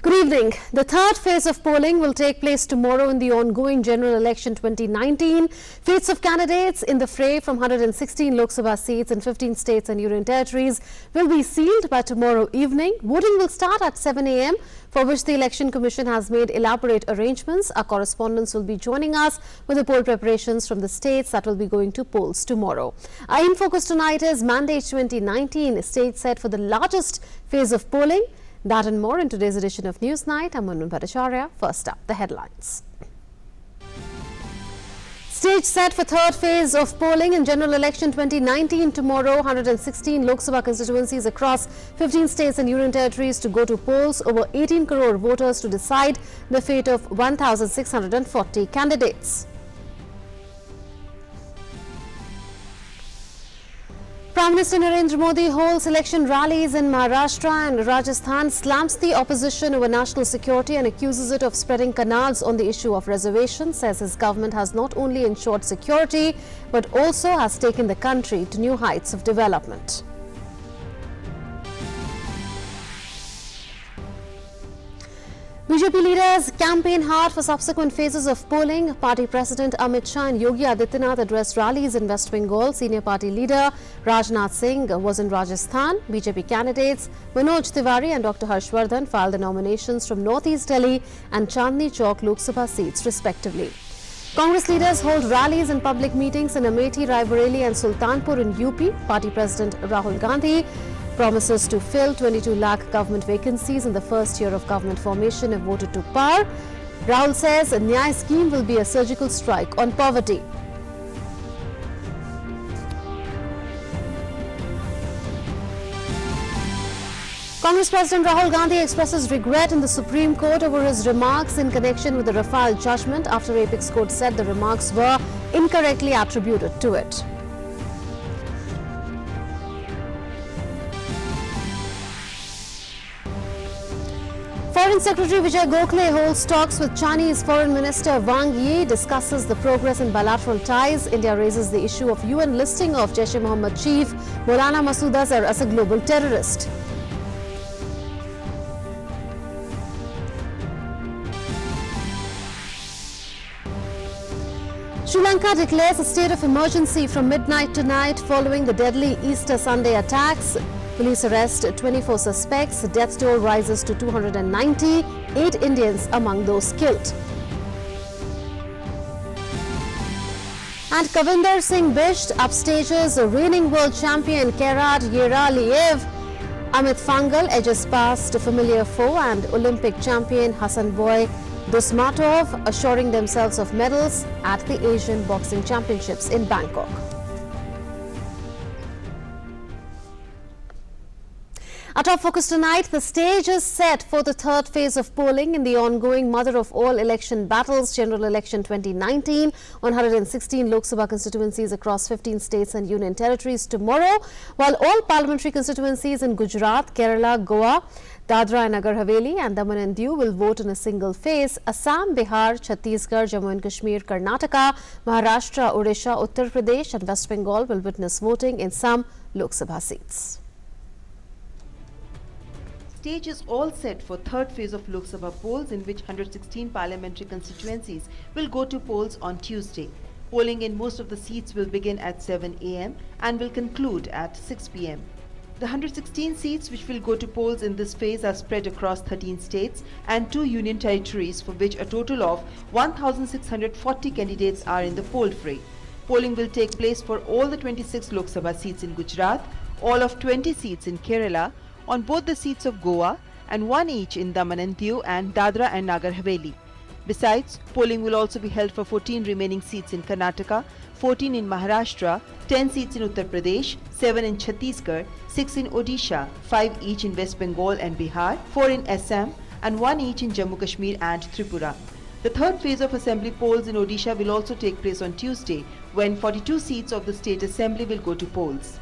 Good evening. The third phase of polling will take place tomorrow in the ongoing general election 2019. Fates of candidates in the fray from 116 Lok Sabha seats in 15 states and union territories will be sealed by tomorrow evening. Voting will start at 7 a.m. for which the Election Commission has made elaborate arrangements. Our correspondents will be joining us with the poll preparations from the states that will be going to polls tomorrow. Our in focus tonight is Mandate 2019, stage set for the largest phase of polling. That and more in today's edition of Newsnight. I'm Arun. First up, the headlines. Stage set for third phase of polling in general election 2019 tomorrow. 116 Lok Sabha constituencies across 15 states and union territories to go to polls. Over 18 crore voters to decide the fate of 1,640 candidates. Prime Minister Narendra Modi holds election rallies in Maharashtra and Rajasthan, slams the opposition over national security and accuses it of spreading canards on the issue of reservations. Says his government has not only ensured security but also has taken the country to new heights of development. BJP leaders campaign hard for subsequent phases of polling. Party President Amit Shah and Yogi Adityanath addressed rallies in West Bengal. Senior party leader Rajnath Singh was in Rajasthan. BJP candidates Manoj Tiwari and Dr. Harshvardhan filed the nominations from Northeast Delhi and Chandni Chowk Lok Sabha seats respectively. Congress leaders hold rallies and public meetings in Amethi, Raebareli and Sultanpur in UP. Party President Rahul Gandhi promises to fill 22 lakh government vacancies in the first year of government formation if voted to power. Rahul says a Nyay scheme will be a surgical strike on poverty. Congress President Rahul Gandhi expresses regret in the Supreme Court over his remarks in connection with the Rafale judgment after Apex Court said the remarks were incorrectly attributed to it. Foreign Secretary Vijay Gokhale holds talks with Chinese Foreign Minister Wang Yi, discusses the progress in bilateral ties. India raises the issue of UN listing of Jaish-e-Mohammed chief Maulana Masood Azhar as a global terrorist. Sri Lanka declares a state of emergency from midnight tonight following the deadly Easter Sunday attacks. Police arrest 24 suspects. Death toll rises to 290, 8 Indians among those killed. And Kavinder Singh Bisht upstages reigning world champion Kerat Yeraliev. Amit Fangal edges past familiar foe and Olympic champion Hasanboy Dusmatov, assuring themselves of medals at the Asian Boxing Championships in Bangkok. Our top focus tonight, the stage is set for the third phase of polling in the ongoing mother of all election battles, General Election 2019, on 116 Lok Sabha constituencies across 15 states and union territories tomorrow, while all parliamentary constituencies in Gujarat, Kerala, Goa, Dadra and Nagar Haveli and Daman and Diu will vote in a single phase. Assam, Bihar, Chhattisgarh, Jammu and Kashmir, Karnataka, Maharashtra, Odisha, Uttar Pradesh and West Bengal will witness voting in some Lok Sabha seats. Stage is all set for third phase of Lok Sabha polls, in which 116 parliamentary constituencies will go to polls on Tuesday. Polling in most of the seats will begin at 7 a.m. and will conclude at 6 p.m. The 116 seats which will go to polls in this phase are spread across 13 states and 2 union territories, for which a total of 1,640 candidates are in the poll fray. Polling will take place for all the 26 Lok Sabha seats in Gujarat, all of 20 seats in Kerala, on both the seats of Goa and 1 each in Daman and Diu and Dadra and Nagar Haveli. Besides, polling will also be held for 14 remaining seats in Karnataka, 14 in Maharashtra, 10 seats in Uttar Pradesh, 7 in Chhattisgarh, 6 in Odisha, 5 each in West Bengal and Bihar, 4 in Assam and 1 each in Jammu Kashmir and Tripura. The third phase of assembly polls in Odisha will also take place on Tuesday, when 42 seats of the state assembly will go to polls.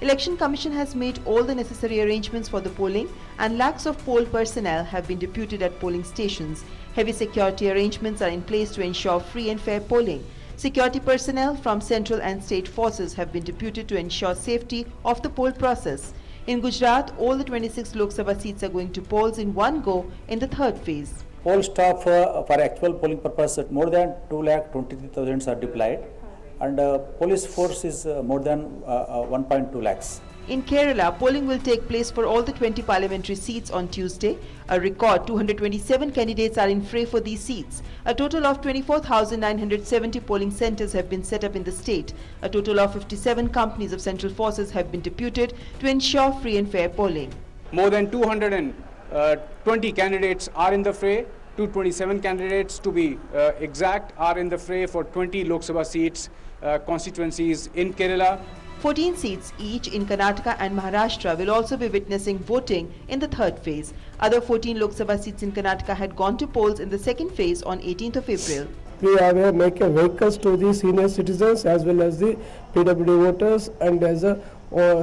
Election Commission has made all the necessary arrangements for the polling, and lakhs of poll personnel have been deputed at polling stations. Heavy security arrangements are in place to ensure free and fair polling. Security personnel from central and state forces have been deputed to ensure safety of the poll process. In Gujarat, all the 26 Lok Sabha seats are going to polls in one go in the third phase. Poll staff for actual polling purpose more than 2,23,000 are deployed, and police force is more than 1.2 lakhs. In Kerala, polling will take place for all the 20 parliamentary seats on Tuesday. A record 227 candidates are in fray for these seats. A total of 24,970 polling centres have been set up in the state. A total of 57 companies of central forces have been deputed to ensure free and fair polling. More than 220 candidates are in the fray. 227 candidates, to be exact, are in the fray for 20 Lok Sabha seats, constituencies in Kerala. 14 seats each in Karnataka and Maharashtra will also be witnessing voting in the third phase. Other 14 Lok Sabha seats in Karnataka had gone to polls in the second phase on 18th of April. We have make vehicles to the senior citizens as well as the PWD voters and as a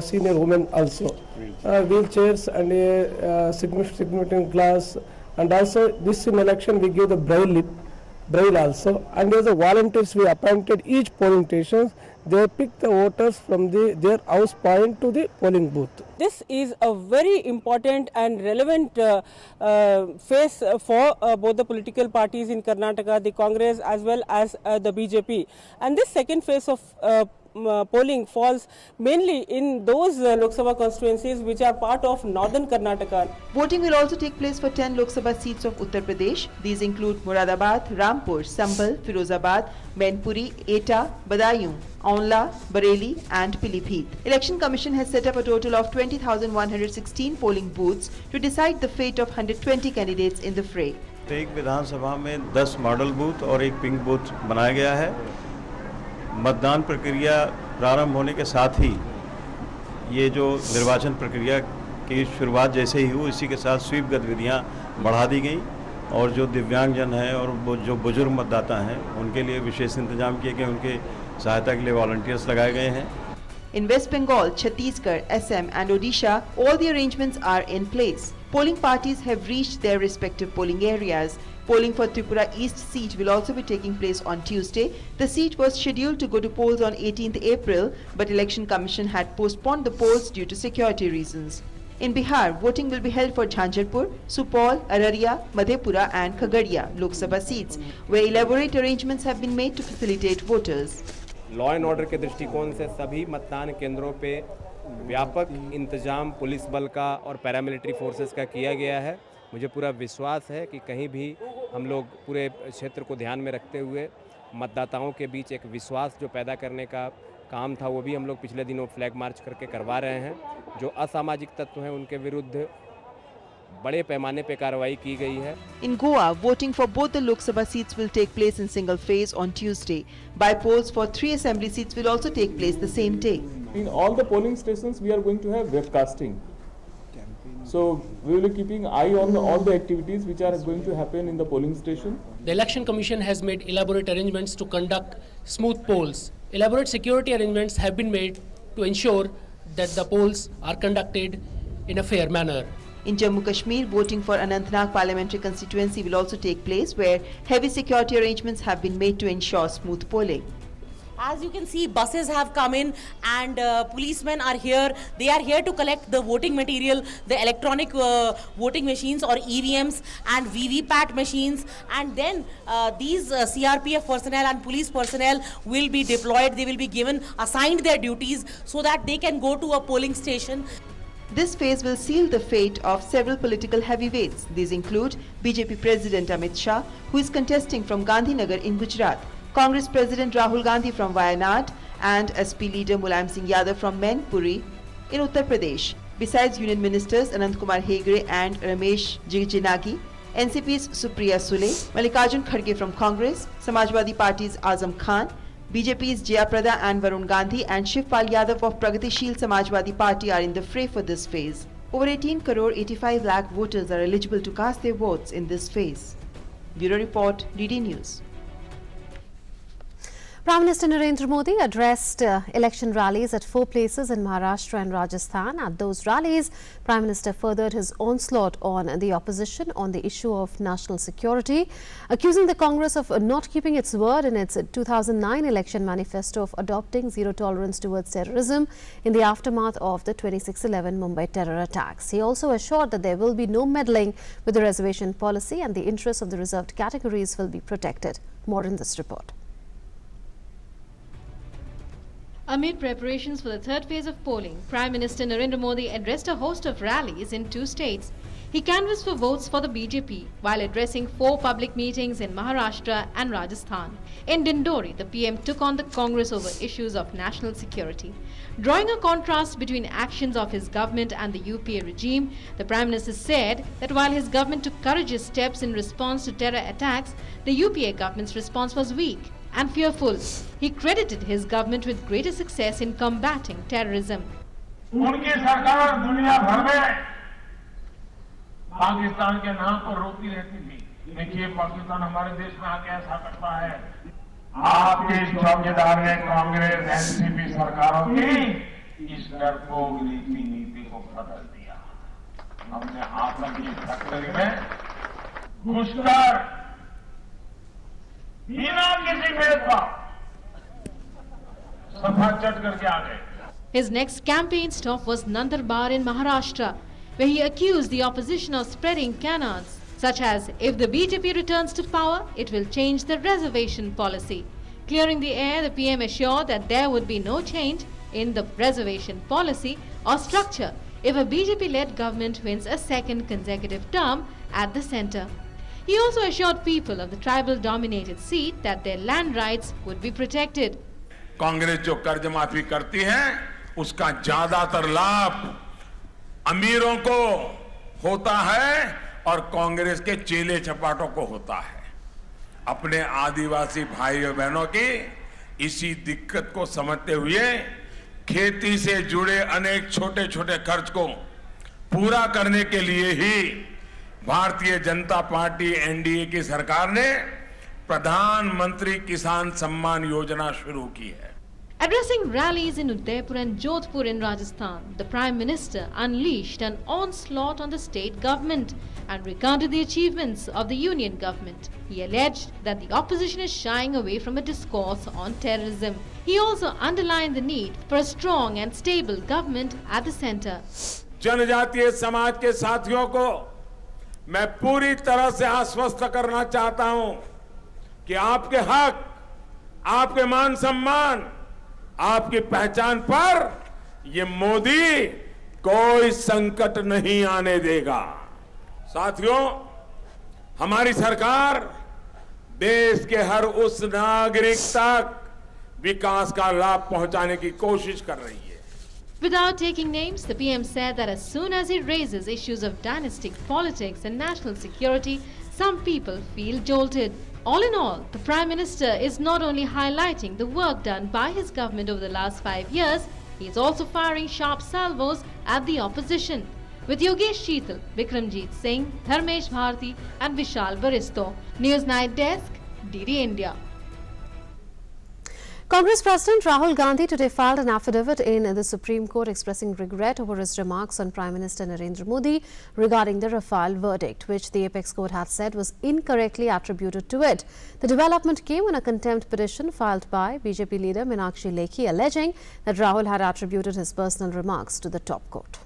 senior women also. Wheelchairs and a significant glass, and also this in election we give the braille also, and as a volunteers we appointed each polling station. They pick the voters from their house point to the polling booth. This is a very important and relevant phase for both the political parties in Karnataka, the Congress as well as the BJP. And this second phase of polling falls mainly in those Lok Sabha constituencies which are part of northern Karnataka. Voting will also take place for 10 Lok Sabha seats of Uttar Pradesh. These include Moradabad, Rampur, Sambhal, Firozabad, Mainpuri, Etah, Badaun, Aunla, Bareilly and Pilibhit. Election Commission has set up a total of 20,116 polling booths to decide the fate of 120 candidates in the fray. एक विधानसभा में 10 model booth और एक pink booth बनाया गया है। मतदान प्रक्रिया प्रारंभ होने के साथ ही ये जो निर्वाचन प्रक्रिया की शुरुआत जैसे ही हुई, इसी के साथ स्वीप गतिविधियां बढ़ा दी गई और जो दिव्यांगजन हैं और वो जो बुजुर्ग मतदाता हैं उनके लिए विशेष इंतजाम किए गए, उनके सहायता के लिए वॉलंटियर्स लगाए गए हैं। In West Bengal, Chhattisgarh, Assam and Odisha, all the arrangements are in place. Polling parties have reached their respective polling areas. Polling for Tripura East seat will also be taking place on Tuesday. The seat was scheduled to go to polls on 18th April, but Election Commission had postponed the polls due to security reasons. In Bihar, voting will be held for Jhanjharpur, Supaul, Araria, Madhepura and Khagadia Lok Sabha seats, where elaborate arrangements have been made to facilitate voters. Law and order के दृष्टिकोण से सभी मतदान केंद्रों पे व्यापक इंतजाम police बल का और पैरामिलिट्री फोर्सेस का किया गया है। मुझे पूरा विश्वास है कि कहीं भी हम लोग पूरे क्षेत्र को ध्यान में रखते हुए मतदाताओं के बीच एक विश्वास जो पैदा करने का काम था वो भी हम लोग पिछले दिनों फ्लैग मार्च करके करवा रहे हैं। जो असामाजिक तत्व हैं उनके विरुद्ध बड़े पैमाने पे कार्रवाई की गई है। In Goa, voting for both the Lok Sabha seats will take place in single phase on Tuesday. By polls for 3 assembly seats will also take place the same day. In all the polling stations, we are going to have webcasting. So we will be keeping eye on all the activities which are going to happen in the polling station. The Election Commission has made elaborate arrangements to conduct smooth polls. Elaborate security arrangements have been made to ensure that the polls are conducted in a fair manner. In Jammu Kashmir, voting for Anantnag parliamentary constituency will also take place, where heavy security arrangements have been made to ensure smooth polling. As you can see, buses have come in and policemen are here. They are here to collect the voting material, the electronic voting machines or EVMs and VVPAT machines, and then these CRPF personnel and police personnel will be deployed. They will be given, assigned their duties so that they can go to a polling station. This phase will seal the fate of several political heavyweights. These include BJP President Amit Shah, who is contesting from Gandhinagar in Gujarat, Congress President Rahul Gandhi from Wayanad, and SP leader Mulayam Singh Yadav from Mainpuri in Uttar Pradesh. Besides Union Ministers Anant Kumar Hegde and Ramesh Jigjinagi, NCP's Supriya Sule, Mallikarjun Kharge from Congress, Samajwadi Party's Azam Khan, BJP's Jayaprada and Varun Gandhi and Shivpal Yadav of Pragatisheel Samajwadi Party are in the fray for this phase. Over 18 crore 85 lakh voters are eligible to cast their votes in this phase. Bureau Report, DD News. Prime Minister Narendra Modi addressed election rallies at 4 places in Maharashtra and Rajasthan. At those rallies, Prime Minister furthered his onslaught on the opposition on the issue of national security, accusing the Congress of not keeping its word in its 2009 election manifesto of adopting zero tolerance towards terrorism in the aftermath of the 26/11 Mumbai terror attacks. He also assured that there will be no meddling with the reservation policy and the interests of the reserved categories will be protected. More in this report. Amid preparations for the third phase of polling, Prime Minister Narendra Modi addressed a host of rallies in 2 states. He canvassed for votes for the BJP while addressing 4 public meetings in Maharashtra and Rajasthan. In Dindori, the PM took on the Congress over issues of national security. Drawing a contrast between actions of his government and the UPA regime, the Prime Minister said that while his government took courageous steps in response to terror attacks, the UPA government's response was weak and fearful. He credited his government with greater success in combating terrorism. उनकी सरकार दुनिया भर में पाकिस्तान के नाम पर रोती रहती थी। देखिए पाकिस्तान हमारे देश में आके ऐसा करता है। आपके इस चौकीदार ने कांग्रेस एनसीपी सरकारों की इस डरपोक नीति को बदल दिया। हमने आतंक की फैक्ट्री में घुसकर बिना किसी भेदभाव सफा चट करके आ गए। His next campaign stop was Nandarbar in Maharashtra, where he accused the opposition of spreading canards, such as if the BJP returns to power, it will change the reservation policy. Clearing the air, the PM assured that there would be no change in the reservation policy or structure if a BJP-led government wins a second consecutive term at the centre. He also assured people of the tribal-dominated seat that their land rights would be protected. Congress जो कर्ज माफी करती है उसका ज्यादातर लाभ अमीरों को होता है और कांग्रेस के चेले चपाटों को होता है। अपने आदिवासी भाइयों बहनों की इसी दिक्कत को समझते हुए खेती से जुड़े अनेक छोटे छोटे खर्च को पूरा करने के लिए ही भारतीय जनता पार्टी एनडीए की सरकार ने प्रधानमंत्री किसान सम्मान योजना शुरू की है। Addressing rallies in Udaipur and Jodhpur in Rajasthan, the Prime Minister unleashed an onslaught on the state government and recounted the achievements of the union government. He alleged that the opposition is shying away from a discourse on terrorism. He also underlined the need for a strong and stable government at the centre. जनजातीय समाज के साथियों को मैं पूरी तरह से आश्वस्त करना चाहता हूं कि आपके हक, आपके मान सम्मान, आपकी पहचान पर ये मोदी कोई संकट नहीं आने देगा। साथियों, हमारी सरकार देश के हर उस नागरिक तक विकास का लाभ पहुंचाने की कोशिश कर रही है। Without taking names, the PM said that as soon as he raises issues of dynastic politics and national security, some people feel jolted. All in all, the Prime Minister is not only highlighting the work done by his government over the last 5 years, he is also firing sharp salvos at the opposition. With Yogesh Sheetal, Vikramjit Singh, Dharmesh Bharti and Vishal Baristo. News Night Desk, DD India. Congress President Rahul Gandhi today filed an affidavit in the Supreme Court expressing regret over his remarks on Prime Minister Narendra Modi regarding the Rafale verdict, which the apex court had said was incorrectly attributed to it. The development came on a contempt petition filed by BJP leader Meenakshi Lekhi, alleging that Rahul had attributed his personal remarks to the top court.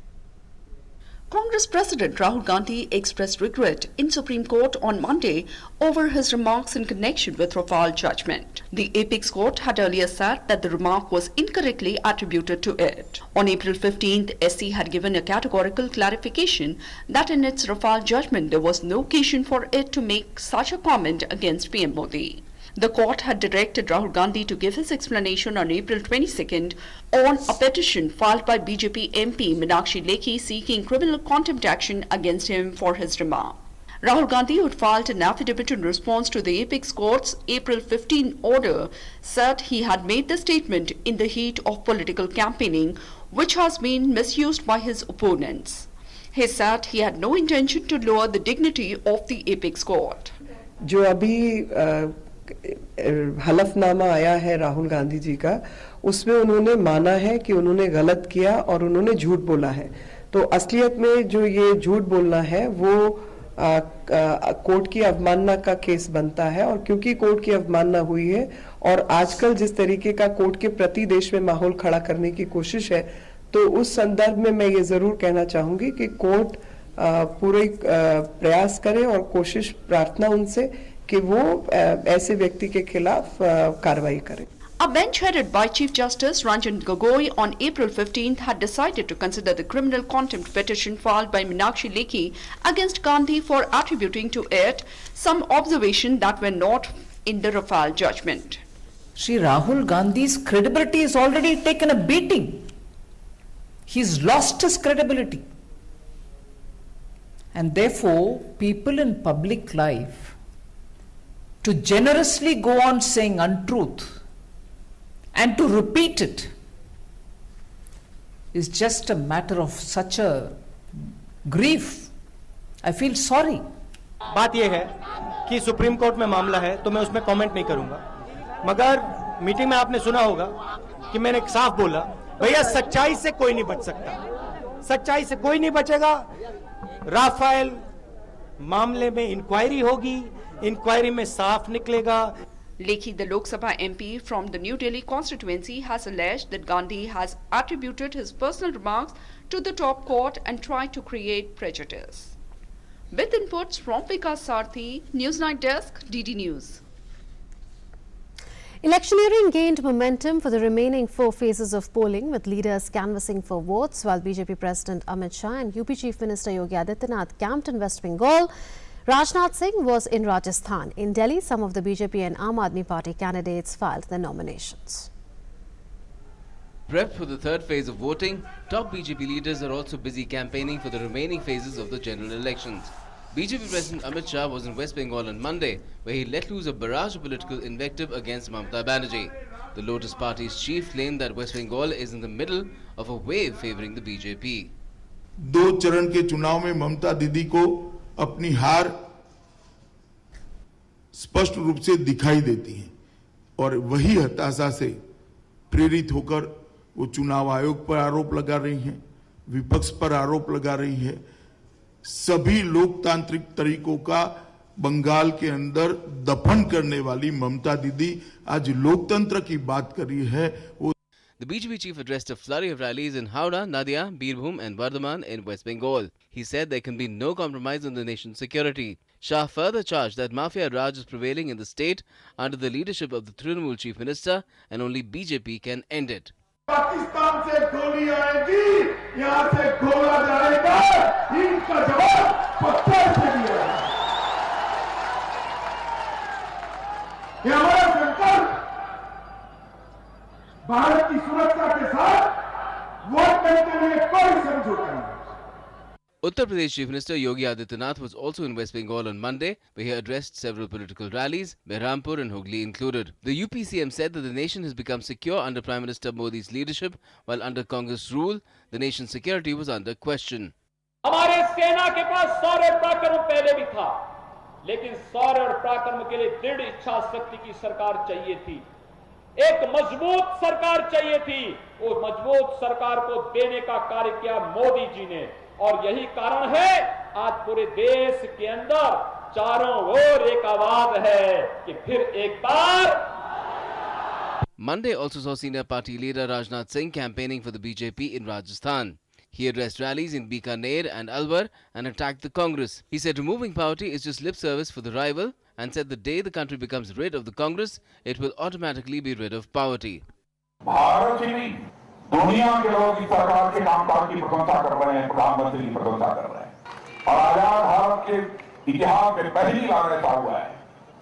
Congress President Rahul Gandhi expressed regret in Supreme Court on Monday over his remarks in connection with Rafale judgment. The apex court had earlier said that the remark was incorrectly attributed to it. On April 15th, SC had given a categorical clarification that in its Rafale judgment there was no occasion for it to make such a comment against PM Modi. The court had directed Rahul Gandhi to give his explanation on April 22nd on a petition filed by BJP MP Meenakshi Lekhi seeking criminal contempt action against him for his remark. Rahul Gandhi, who had filed an affidavit in response to the apex court's April 15 order, said he had made the statement in the heat of political campaigning, which has been misused by his opponents. He said he had no intention to lower the dignity of the apex court. जो अभी हलफनामा आया है राहुल गांधी जी का, उसमें उन्होंने माना है कि उन्होंने गलत किया और उन्होंने झूठ बोला है। तो असलियत में जो ये झूठ बोलना है वो कोर्ट की अवमानना का केस बनता है, और क्योंकि कोर्ट की अवमानना हुई है और आजकल जिस तरीके का कोर्ट के प्रति देश में माहौल खड़ा करने की कोशिश है, तो उस संदर्भ में मैं ये जरूर कहना चाहूंगी कि कोर्ट पूरे प्रयास करे और कोशिश प्रार्थना उनसे कि वो ऐसे व्यक्ति के खिलाफ कार्रवाई करे। A bench headed by Chief Justice Ranjan Gogoi on April 15th had decided to consider the criminal contempt petition filed by Meenakshi Lekhi against Gandhi for attributing to it some observation that were not in the Rafale judgment. Shri Rahul Gandhi's credibility is already taken a beating. He's lost his credibility. And therefore, people in public life, to generously go on saying untruth and to repeat it is just a matter of such a grief. I feel sorry. बात यह है कि supreme court में मामला है तो मैं उसमें कमेंट नहीं करूंगा, मगर मीटिंग में आपने सुना होगा कि मैंने साफ बोला, भैया सच्चाई से कोई नहीं बच सकता, सच्चाई से कोई नहीं बचेगा। राफेल मामले में इंक्वायरी होगी, इंक्वायरी में साफ निकलेगा। Lekhi, the Lok Sabha MP from the New Delhi constituency, has alleged that Gandhi has attributed his personal remarks to the top court and tried to create prejudice. With inputs from Vikas Sarthi, Newsnight Desk, DD News. Electioneering gained momentum for the remaining 4 phases of polling, with leaders canvassing for votes, while BJP President Amit Shah and UP Chief Minister Yogi Adityanath camped in West Bengal. Rajnath Singh was in Rajasthan. In Delhi, some of the BJP and Aam Aadmi Party candidates filed their nominations. Prepped for the third phase of voting, top BJP leaders are also busy campaigning for the remaining phases of the general elections. BJP President Amit Shah was in West Bengal on Monday, where he let loose a barrage of political invective against Mamata Banerjee. The Lotus Party's chief claimed that West Bengal is in the middle of a wave favouring the BJP. 2 चरण के चुनाव में ममता दीदी को अपनी हार स्पष्ट रूप से दिखाई देती है, और वही हताशा से प्रेरित होकर वो चुनाव आयोग पर आरोप लगा रही हैं, विपक्ष पर आरोप लगा रही है। सभी लोकतांत्रिक तरीकों का बंगाल के अंदर दफन करने वाली ममता दीदी आज लोकतंत्र की बात कर रही है। वो The BJP chief addressed a flurry of rallies in Howrah, Nadia, Birbhum and Bardhaman in West Bengal. He said there can be no compromise on the nation's security. Shah further charged that Mafia Raj is prevailing in the state under the leadership of the Trinamool chief minister, and only BJP can end it. Pakistan से गोली आएगी, यहाँ से गोला जाएगा, इनका जवाब पत्थर से दिया। ये हमारा संकल्प भारत की सुरक्षा के साथ वोट बैंक के लिए कोई समझौता नहीं। Uttar Pradesh Chief Minister Yogi Adityanath was also in West Bengal on Monday, where he addressed several political rallies, Behrampur and Hooghly included. The UPCM said that the nation has become secure under Prime Minister Modi's leadership, while under Congress rule, the nation's security was under question. हमारे सेना के पास शौर्य पराक्रम पहले भी था, लेकिन शौर्य और पराक्रम के लिए दृढ़ इच्छा शक्ति की सरकार चाहिए थी, एक मजबूत सरकार चाहिए थी। वो मजबूत सरकार को देने का कार्य किया मोदी जी ने, और यही कारण है आज पूरे देश के अंदर चारों ओर एक आवाज है कि फिर एक बार। Monday also saw senior party leader Rajnath Singh campaigning for the BJP in Rajasthan. He addressed rallies in Bikaner and Alwar and attacked the Congress. He said removing poverty is just lip service for the rival, and said the day the country becomes rid of the Congress, it will automatically be rid of poverty. Bharat ही नहीं, दुनिया के लोग इस सरकार के कामकाज की प्रशंसा कर रहे हैं, प्रधानमंत्री की प्रशंसा कर रहे हैं, और आजाद भारत के इतिहास में पहली बार ऐसा हुआ है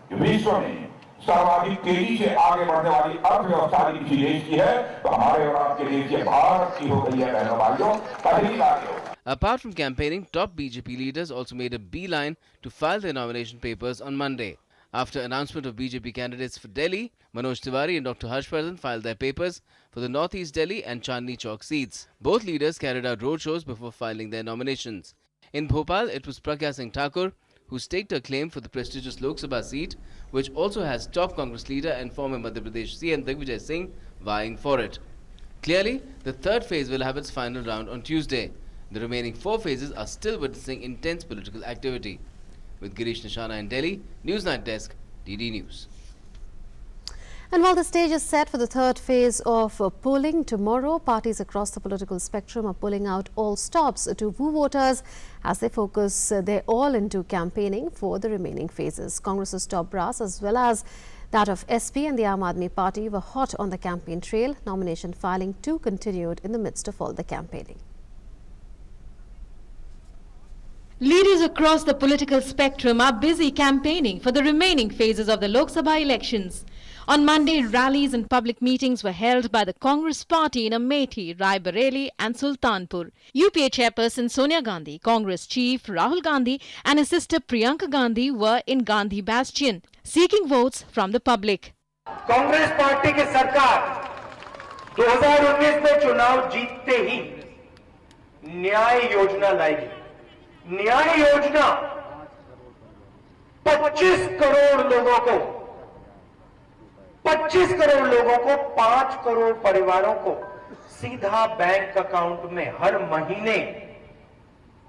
कि विश्व में सर्वाधिक तेजी से आगे बढ़ने वाली अर्थव्यवस्था यदि किसी देश की है तो हमारे और आपके देश ये भारत की हो गई है। बहनों भाइयों, पहली बार हो। Apart from campaigning, top BJP leaders also made a beeline to file their nomination papers on Monday. After announcement of BJP candidates for Delhi, Manoj Tiwari and Dr. Harshvardhan filed their papers for the Northeast Delhi and Chandni Chowk seats. Both leaders carried out roadshows before filing their nominations. In Bhopal, it was Pragya Singh Thakur who staked her claim for the prestigious Lok Sabha seat, which also has top Congress leader and former Madhya Pradesh CM Digvijay Singh vying for it. Clearly, the third phase will have its final round on Tuesday. The remaining 4 phases are still witnessing intense political activity. With Girish Nishana in Delhi, Newsnight Desk, DD News. And while the stage is set for the third phase of polling tomorrow, parties across the political spectrum are pulling out all stops to woo voters as they focus their all into campaigning for the remaining phases. Congress's top brass as well as that of SP and the Aam Aadmi Party were hot on the campaign trail. Nomination filing too continued in the midst of all the campaigning. Leaders across the political spectrum are busy campaigning for the remaining phases of the Lok Sabha elections. On Monday, rallies and public meetings were held by the Congress party in Amethi, Raebareli and Sultanpur. UPA chairperson Sonia Gandhi, Congress chief Rahul Gandhi and his sister Priyanka Gandhi were in Gandhi Bastion, seeking votes from the public. Congress party की सरकार 2019 में चुनाव जीतते ही न्याय योजना लाएगी। न्याय योजना 25 करोड़ लोगों को 5 करोड़ परिवारों को सीधा बैंक अकाउंट में हर महीने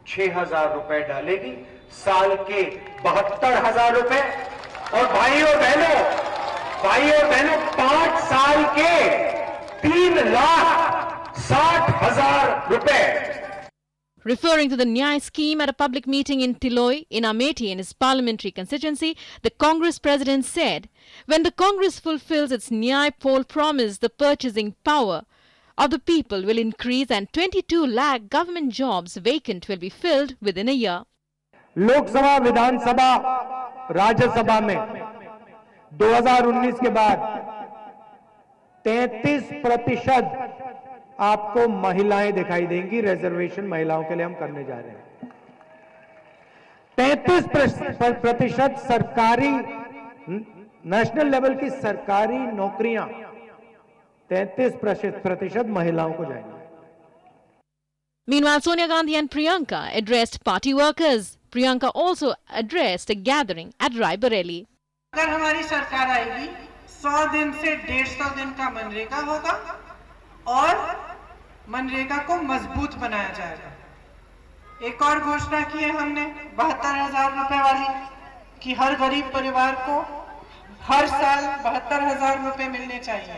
6,000 रुपए डालेगी, साल के 72,000 रुपए। और भाई और बहनों 5 साल के 3,60,000 रुपए। Referring to the Nyay scheme at a public meeting in Tiloi, in Amethi, in his parliamentary constituency, the Congress president said, when the Congress fulfills its Nyay poll promise, the purchasing power of the people will increase and 22 lakh government jobs vacant will be filled within a year. Lok Sabha, विधानसभा, राज्यसभा में 2019 के बाद 33% आपको महिलाएं दिखाई देंगी। Reservation महिलाओं के लिए हम करने जा रहे हैं। 33% सरकारी नेशनल लेवल की सरकारी नौकरियां 33% महिलाओं को जाएंगी। Meanwhile, Sonia Gandhi and Priyanka addressed party workers. Priyanka also addressed a gathering at Raebareli. अगर हमारी सरकार आएगी 100 दिन से 150 दिन का मनरेगा होगा और मनरेगा को मजबूत बनाया जाएगा। एक और घोषणा की है हमने 72,000 रुपए वाली कि हर गरीब परिवार को हर साल 72,000 रुपए मिलने चाहिए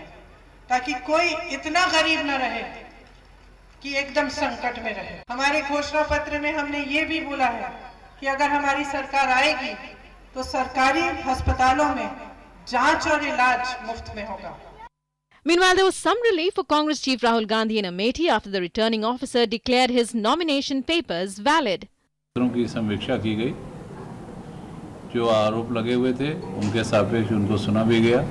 ताकि कोई इतना गरीब न रहे कि एकदम संकट में रहे। हमारे घोषणा पत्र में हमने ये भी बोला है कि अगर हमारी सरकार आएगी तो सरकारी अस्पतालों में जांच और इलाज मुफ्त में होगा। Meanwhile, there was some relief for Congress chief Rahul Gandhi in Amethi after the returning officer declared his nomination papers valid. की समीक्षा की गई, जो आरोप लगे हुए थे उनके सापेक्ष उनको सुना भी गया,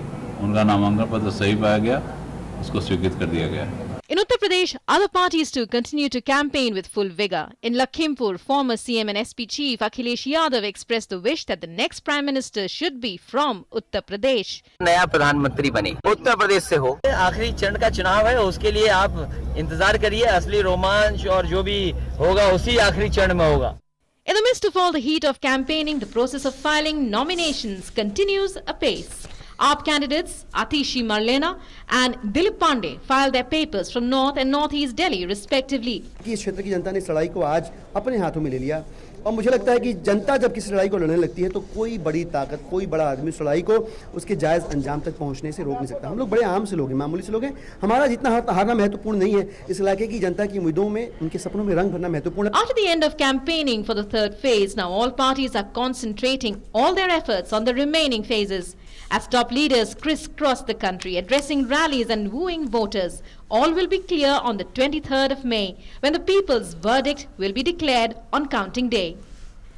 उनका नामांकन पत्र सही पाया गया, उसको स्वीकृत कर दिया गया। In Uttar Pradesh, other parties too continue to campaign with full vigour. In Lakhimpur, former CM and SP chief Akhilesh Yadav expressed the wish that the next Prime Minister should be from Uttar Pradesh. नया प्रधानमंत्री बने, उत्तर प्रदेश से हो। आखिरी चरण का चुनाव है, उसके लिए आप इंतजार करिए, असली रोमांच और जो भी होगा उसी आखिरी चरण में होगा। In the midst of all the heat of campaigning, the process of filing nominations continues apace. AAP candidates Atishi Marlena and Dilip Pandey filed their papers from North and Northeast Delhi respectively. इस क्षेत्र की जनता ने इस लड़ाई को आज अपने हाथों में ले लिया और मुझे लगता है कि जनता जब किसी लड़ाई को लड़ने लगती है तो कोई बड़ी ताकत, कोई बड़ा आदमी उस लड़ाई को उसके जायज़ अंजाम तक पहुंचने से रोक नहीं सकता। हम लोग बड़े आम से लोग हैं, मामूली से लोग हैं। हमारा जितना हारना महत्वपूर्ण नहीं है, इस इलाके की जनता की उम्मीदों में, उनके सपनों में रंग भरना महत्वपूर्ण है। After the end of campaigning for the third phase, now all parties are concentrating all their efforts on the remaining phases. As top leaders crisscross the country, addressing rallies and wooing voters, all will be clear on the 23rd of May, when the people's verdict will be declared on counting day.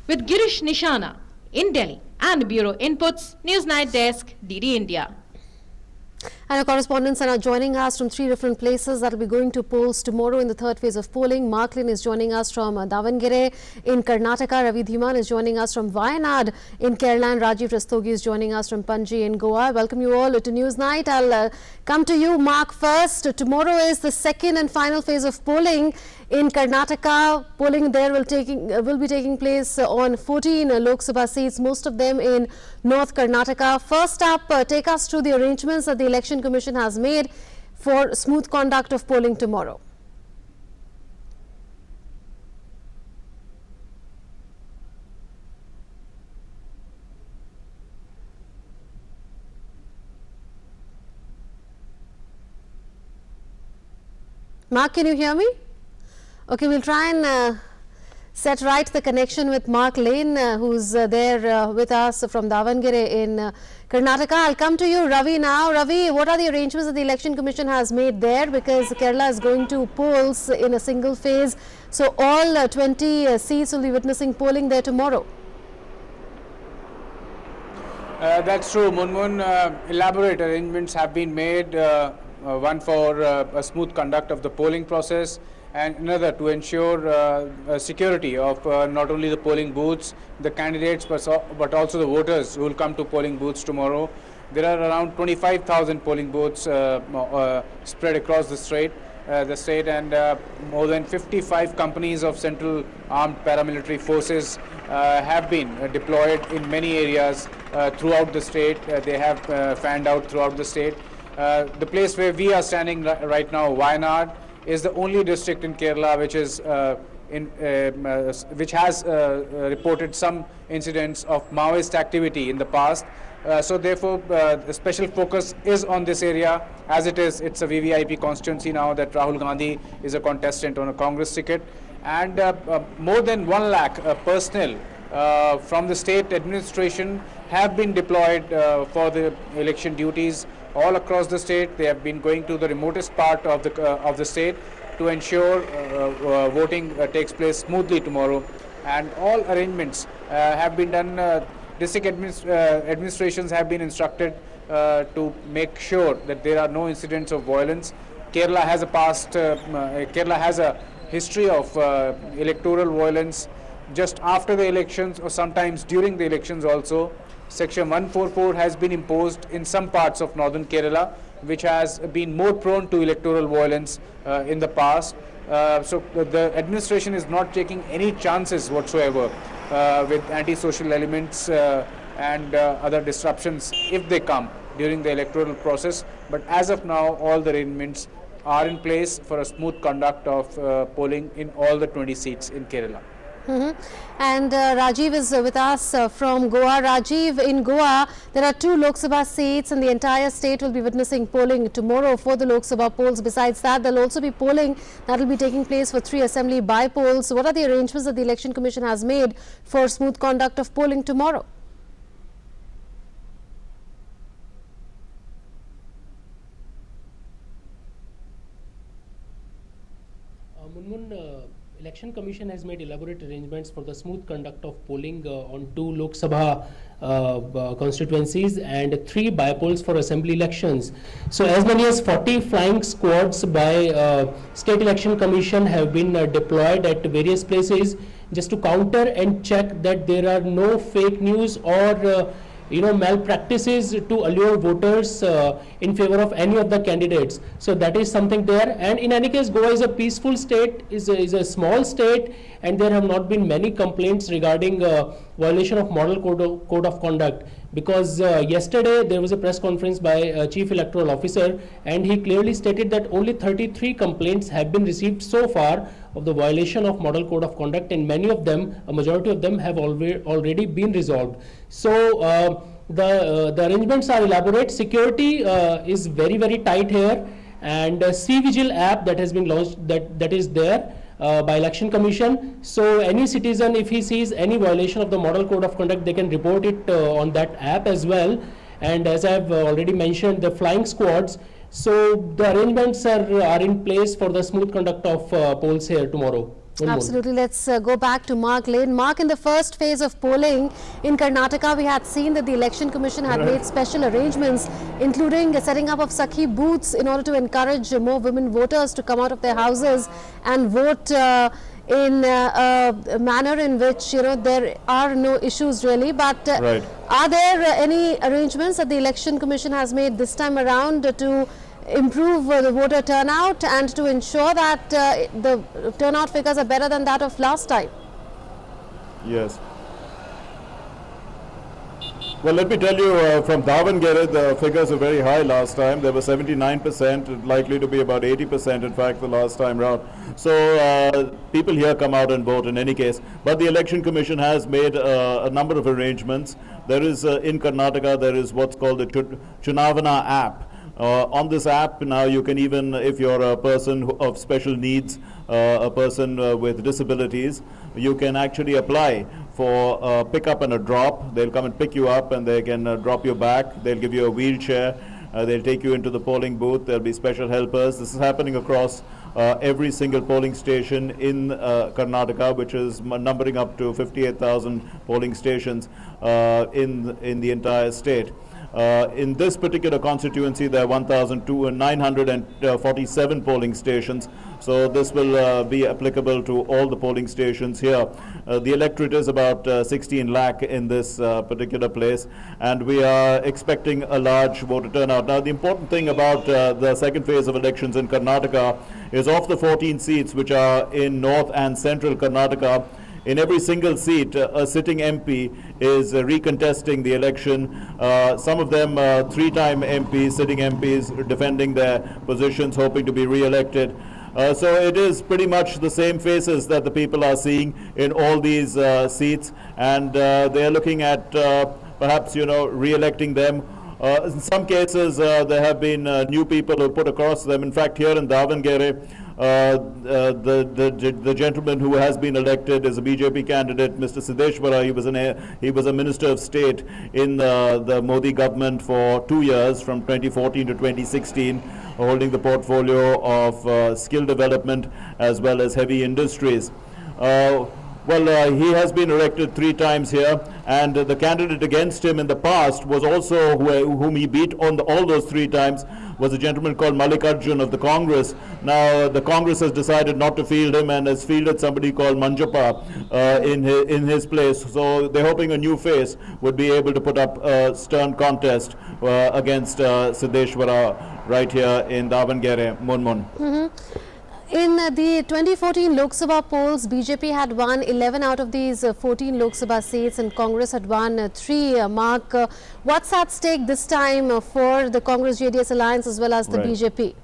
With Girish Nishana in Delhi and Bureau Inputs, Newsnight Desk, DD India. And our correspondents are now joining us from 3 different places that will be going to polls tomorrow in the third phase of polling. Mark Lin is joining us from Davangere in Karnataka. Ravi Dhiman is joining us from Wayanad in Kerala. And Rajiv Rastogi is joining us from Panji in Goa. Welcome you all to Newsnight. I'll come to you, Mark, first. Tomorrow is the second and final phase of polling in Karnataka. Polling there will be taking place on 14 Lok Sabha seats, most of them in North Karnataka. First up, take us through the arrangements that the Election Commission has made for smooth conduct of polling tomorrow. Mark, can you hear me? Okay, we'll try and set right the connection with Mark Lane, who's there with us from Davangere in Karnataka. I'll come to you, Ravi, now. Ravi, what are the arrangements that the Election Commission has made there? Because Kerala is going to polls in a single phase. So all 20 seats will be witnessing polling there tomorrow. That's true, Munmun. Elaborate arrangements have been made, one for a smooth conduct of the polling process, and another to ensure security of not only the polling booths, the candidates, but also the voters who will come to polling booths tomorrow. There are around 25,000 polling booths spread across the state, and more than 55 companies of Central Armed Paramilitary Forces have been deployed in many areas throughout the state. They have fanned out throughout the state. The place where we are standing right now, Wayanad, is the only district in Kerala which has reported some incidents of Maoist activity in the past. So therefore, the special focus is on this area, as it's a VVIP constituency now that Rahul Gandhi is a contestant on a Congress ticket, and more than 1 lakh personnel from the state administration have been deployed for the election duties all across the state. They have been going to the remotest part of the state to ensure voting takes place smoothly tomorrow, and all arrangements have been done. District administrations have been instructed to make sure that there are no incidents of violence. Kerala has a history of electoral violence just after the elections, or sometimes during the elections also. Section 144 has been imposed in some parts of northern Kerala, which has been more prone to electoral violence in the past. So the administration is not taking any chances whatsoever with anti-social elements and other disruptions if they come during the electoral process. But as of now, all the arrangements are in place for a smooth conduct of polling in all the 20 seats in Kerala. And Rajiv is with us from Goa. Rajiv, in Goa, there are 2 Lok Sabha seats, and the entire state will be witnessing polling tomorrow for the Lok Sabha polls. Besides that, there will also be polling that will be taking place for 3 assembly by-polls. What are the arrangements that the Election Commission has made for smooth conduct of polling tomorrow? Election Commission has made elaborate arrangements for the smooth conduct of polling on 2 Lok Sabha constituencies and 3 by-polls for assembly elections. So as many as 40 flying squads by State Election Commission have been deployed at various places just to counter and check that there are no fake news or malpractices to allure voters in favor of any of the candidates. So that is something there. And in any case, Goa is a peaceful state, is a small state, and there have not been many complaints regarding violation of model code of conduct. Because yesterday there was a press conference by Chief Electoral Officer, and he clearly stated that only 33 complaints have been received so far of the violation of model code of conduct, and many of them, a majority of them, have already been resolved. So the arrangements are elaborate. Security is very, very tight here, and C-Vigil app that has been launched, that is there by Election Commission. So any citizen, if he sees any violation of the model code of conduct, they can report it on that app as well. And as I have already mentioned, the flying squads. So the arrangements are in place for the smooth conduct of polls here tomorrow. Absolutely. Let's go back to Mark Lane. Mark, in the first phase of polling in Karnataka, we had seen that the Election Commission had made special arrangements, including setting up of Sakhi booths in order to encourage more women voters to come out of their houses and vote in a manner in which, there are no issues really. But are there any arrangements that the Election Commission has made this time around to improve the voter turnout and to ensure that the turnout figures are better than that of last time? Yes. Well, let me tell you, from Davangere, the figures were very high last time. They were 79%, likely to be about 80%, in fact, the last time round. So people here come out and vote in any case. But the Election Commission has made a number of arrangements. There is, in Karnataka, there is what's called the Chunavana app. On this app now you can, even if you're a person of special needs, a person with disabilities, you can actually apply for a pick up and a drop. They'll come and pick you up and they can drop you back. They'll give you a wheelchair. They'll take you into the polling booth. There'll be special helpers. This is happening across every single polling station in Karnataka, which is numbering up to 58,000 polling stations in the entire state. In this particular constituency, there are 1,947 polling stations, so this will be applicable to all the polling stations here. The electorate is about 16 lakh in this particular place, and we are expecting a large voter turnout. Now, the important thing about the second phase of elections in Karnataka is, of the 14 seats which are in North and Central Karnataka, in every single seat, a sitting MP is recontesting the election. Some of them three-time MPs, sitting MPs, defending their positions, hoping to be re-elected. So it is pretty much the same faces that the people are seeing in all these seats, and they are looking at perhaps, re-electing them. In some cases, there have been new people who put across them. In fact, here in Davangere, the gentleman who has been elected is a BJP candidate, Mr. Siddeshwara. He was a Minister of State in the Modi government for 2 years, from 2014 to 2016, holding the portfolio of skill development as well as heavy industries. He has been elected 3 times here, and the candidate against him in the past was also, whom he beat on all those 3 times, was a gentleman called Mallikarjun of the Congress. Now, the Congress has decided not to field him and has fielded somebody called Manjappa in his place. So they're hoping a new face would be able to put up a stern contest against Siddeshwara right here in Davangere, Munmun. In the 2014 Lok Sabha polls, BJP had won 11 out of these 14 Lok Sabha seats and Congress had won 3. Mark, what's at stake this time for the Congress-JDS alliance as well as the BJP?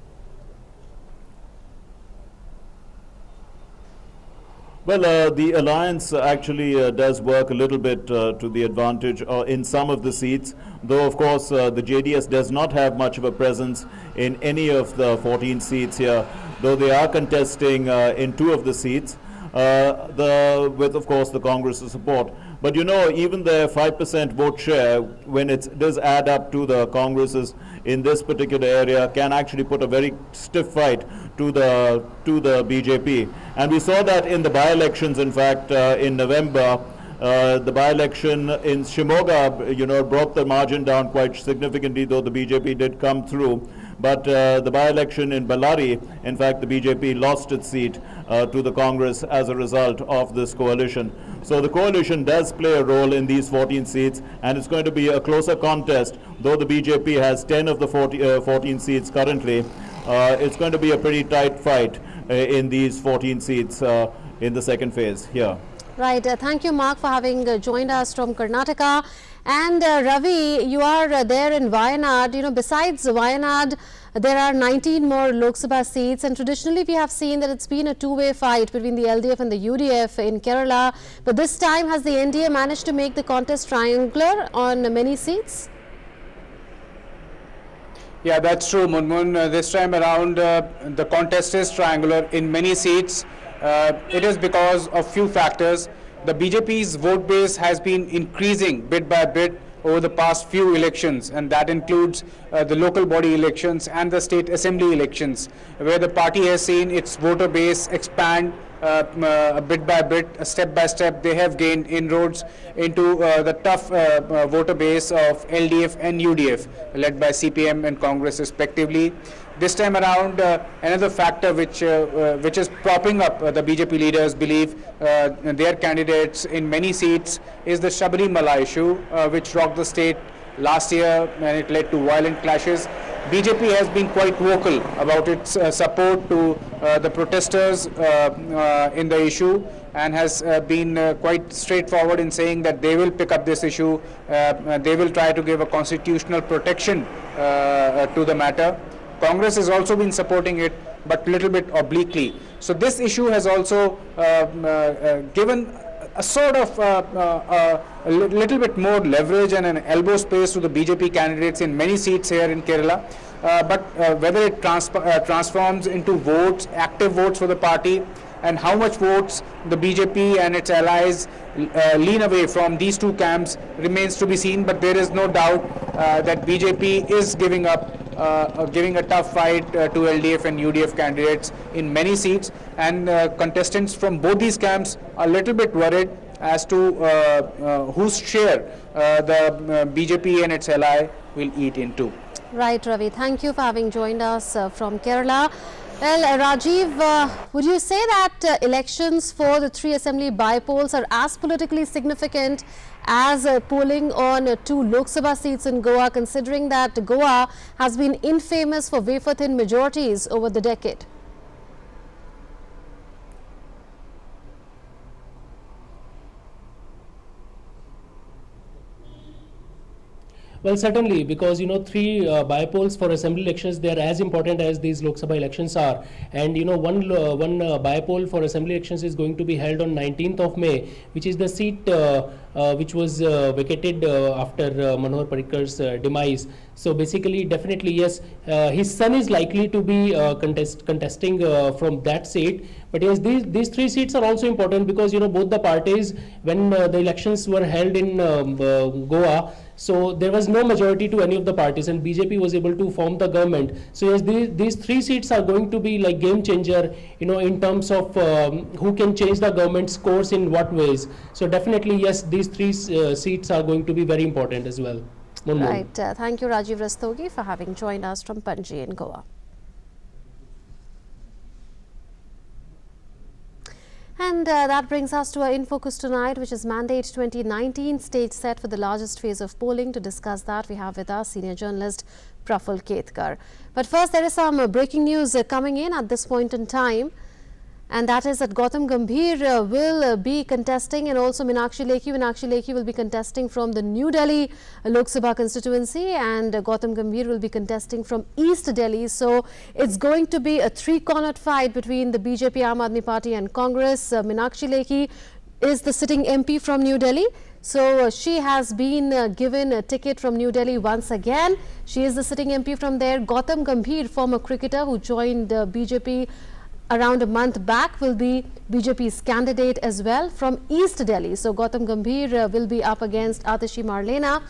Well, the alliance actually does work a little bit to the advantage in some of the seats, though of course the JDS does not have much of a presence in any of the 14 seats here, though they are contesting in 2 of the seats, with of course the Congress's support. But even their 5% vote share, when it does add up to the Congresses in this particular area, can actually put a very stiff fight to the BJP. And we saw that in the by-elections, in fact, in November. The by-election in Shimoga, brought the margin down quite significantly, though the BJP did come through. But the by-election in Ballari, in fact, the BJP lost its seat to the Congress as a result of this coalition. So the coalition does play a role in these 14 seats, and it's going to be a closer contest. Though the BJP has 10 of the 14 seats currently, it's going to be a pretty tight fight in these 14 seats in the second phase here. Right. Thank you, Mark, for having joined us from Karnataka. And Ravi, you are there in Wayanad. Besides Wayanad, there are 19 more Lok Sabha seats, and traditionally we have seen that it's been a two-way fight between the LDF and the UDF in Kerala. But this time, has the NDA managed to make the contest triangular on many seats? Yeah, that's true, Munmun. This time around, the contest is triangular in many seats. It is because of few factors. The BJP's vote base has been increasing bit by bit over the past few elections, and that includes the local body elections and the state assembly elections, where the party has seen its voter base expand bit by bit, step by step, they have gained inroads into the tough voter base of LDF and UDF, led by CPM and Congress respectively. This time around, another factor which is propping up the BJP leaders believe their candidates in many seats is the Sabarimala issue, which rocked the state last year and it led to violent clashes. BJP has been quite vocal about its support to the protesters in the issue, and has been quite straightforward in saying that they will pick up this issue. They will try to give a constitutional protection to the matter. Congress has also been supporting it, but little bit obliquely. So this issue has also given a sort of a little bit more leverage and an elbow space to the BJP candidates in many seats here in Kerala. But whether it transforms into votes, active votes for the party, and how much votes the BJP and its allies lean away from these two camps remains to be seen. But there is no doubt that BJP is giving a tough fight to LDF and UDF candidates in many seats, and contestants from both these camps are a little bit worried as to whose share the BJP and its ally will eat into. Right, Ravi. Thank you for having joined us from Kerala. Well, Rajiv, would you say that elections for the 3 assembly by-polls are as politically significant as polling on 2 Lok Sabha seats in Goa, considering that Goa has been infamous for wafer-thin majorities over the decade? Well, certainly, because 3 by-polls for assembly elections, they are as important as these Lok Sabha elections are. And one by-poll for assembly elections is going to be held on 19th of May, which is the seat which was vacated after Manohar Parrikar's demise. So basically, definitely, yes, his son is likely to be contesting from that seat. But yes, these 3 seats are also important because both the parties, when the elections were held in Goa, so there was no majority to any of the parties, and BJP was able to form the government. So yes, these 3 seats are going to be like game changer, in terms of who can change the government's course in what ways. So definitely, yes, these 3 seats are going to be very important as well. Right. Thank you, Rajiv Rastogi, for having joined us from Panji in Goa. And that brings us to our In Focus tonight, which is Mandate 2019, stage set for the largest phase of polling. To discuss that, we have with us senior journalist Praful Ketkar. But first, there is some breaking news coming in at this point in time. And that is that Gautam Gambhir will be contesting, and also Meenakshi Lekhi. Meenakshi Lekhi will be contesting from the New Delhi Lok Sabha constituency, and Gautam Gambhir will be contesting from East Delhi. So it's going to be a 3-cornered fight between the BJP, Aam Aadmi Party and Congress. Meenakshi Lekhi is the sitting MP from New Delhi. So she has been given a ticket from New Delhi once again. She is the sitting MP from there. Gautam Gambhir, former cricketer who joined BJP around a month back, will be BJP's candidate as well from East Delhi. So Gautam Gambhir will be up against Atishi Marlena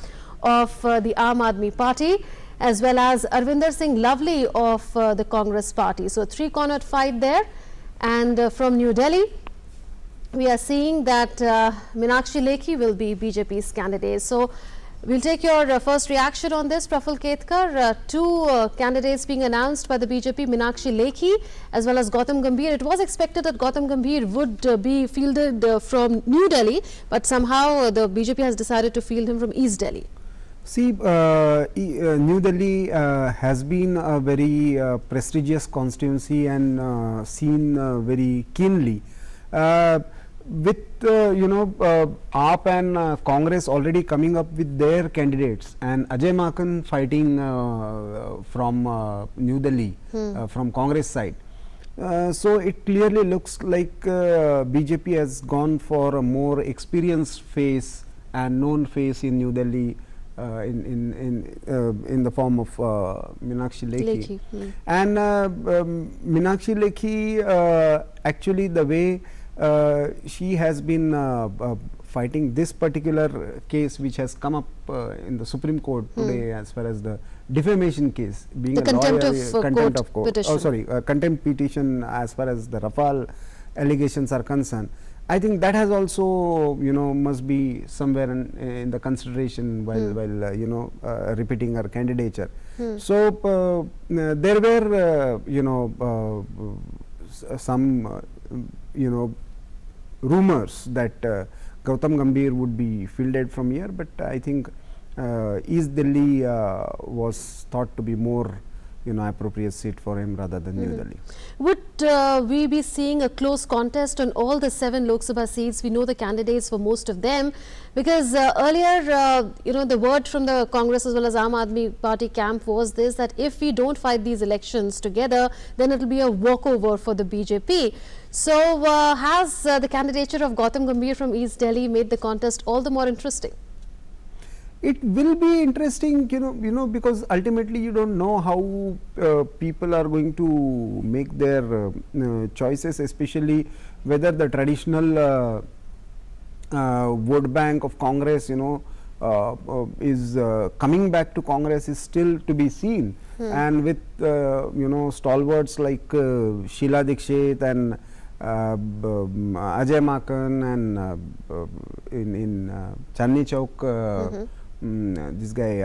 of the Aam Aadmi Party, as well as Arvinder Singh Lovely of the Congress Party. So 3-cornered fight there. And from New Delhi, we are seeing that Meenakshi Lekhi will be BJP's candidate. So we'll take your first reaction on this, Praful Ketkar. 2 candidates being announced by the BJP, Meenakshi Lekhi as well as Gautam Gambhir. It was expected that Gautam Gambhir would be fielded from New Delhi, but somehow the BJP has decided to field him from East Delhi. See, New Delhi has been a very prestigious constituency and seen very keenly. With AAP and Congress already coming up with their candidates, and Ajay Maken fighting from New Delhi from Congress side. So it clearly looks like BJP has gone for a more experienced face and known face in New Delhi in the form of Meenakshi Lekhi. And Meenakshi Lekhi, actually the way she has been fighting this particular case which has come up in the Supreme Court today, as far as the defamation case, being the a lawyer, contempt of court petition. Contempt petition as far as the Rafale allegations are concerned. I think that has also, must be somewhere in the consideration while repeating her candidature. So there were some rumors that Gautam Gambhir would be fielded from here, but I think East Delhi was thought to be more appropriate seat for him rather than New Delhi. Would we be seeing a close contest on all the 7 Lok Sabha seats? We know the candidates for most of them, because earlier, the word from the Congress as well as Aam Aadmi Party camp was this, that if we don't fight these elections together, then it will be a walkover for the BJP. So has the candidature of Gautam Gambhir from East Delhi made the contest all the more interesting? It will be interesting, because ultimately you don't know how people are going to make their choices, especially whether the traditional vote bank of Congress, is coming back to Congress is still to be seen. And with, stalwarts like Sheila Dikshit and Ajay Makan and in Chandni Chowk, this guy